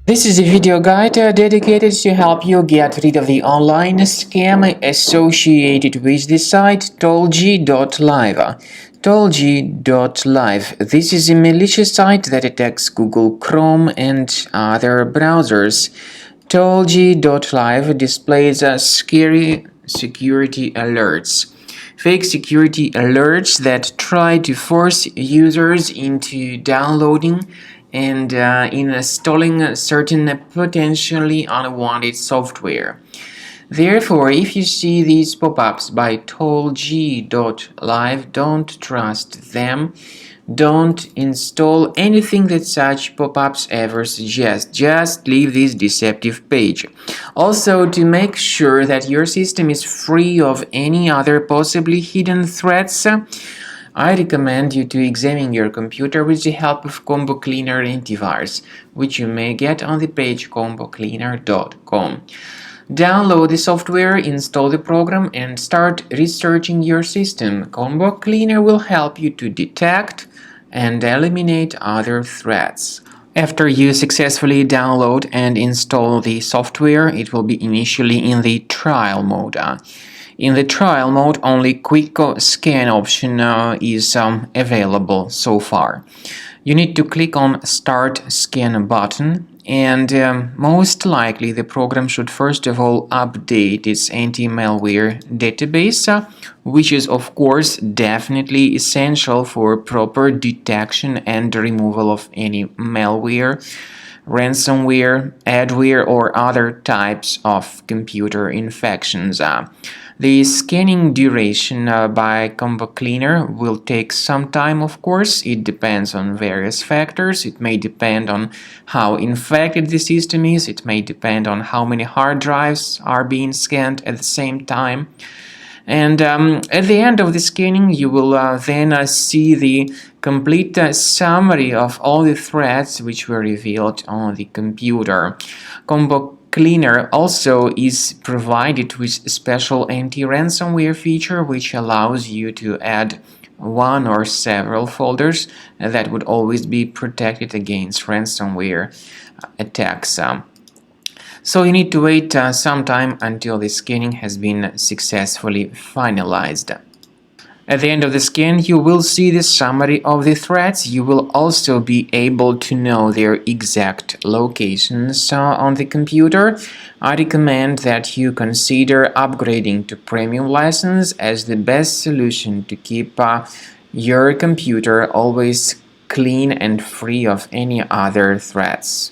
This is a video guide dedicated to help you get rid of the online scam associated with the site Tolji.live. Tolji.live. This is a malicious site that attacks Google Chrome and other browsers. Tolji.live displays scary security alerts. Fake security alerts that try to force users into downloading and installing certain potentially unwanted software. Therefore, if you see these pop-ups by Tolji.live, don't trust them. Don't install anything that such pop-ups ever suggest. Just leave this deceptive page. Also, to make sure that your system is free of any other possibly hidden threats, I recommend you to examine your computer with the help of Combo Cleaner antivirus, which you may get on the page combocleaner.com. Download the software, install the program, and start researching your system. Combo Cleaner will help you to detect and eliminate other threats. After you successfully download and install the software, it will be initially in the trial mode. In the trial mode, only quick scan option is available so far. You need to click on Start Scan button, and most likely the program should first of all update its anti-malware database, which is of course definitely essential for proper detection and removal of any malware, ransomware, adware, or other types of computer infections. The scanning duration by Combo Cleaner will take some time, of course. It depends on various factors. It may depend on how infected the system is. It may depend on how many hard drives are being scanned at the same time. And at the end of the scanning, you will then see the complete summary of all the threats which were revealed on the computer. Combo Cleaner also is provided with a special anti-ransomware feature which allows you to add one or several folders that would always be protected against ransomware attacks. So you need to wait some time until the scanning has been successfully finalized. At the end of the scan, you will see the summary of the threats. You will also be able to know their exact locations on the computer. I recommend that you consider upgrading to premium license as the best solution to keep your computer always clean and free of any other threats.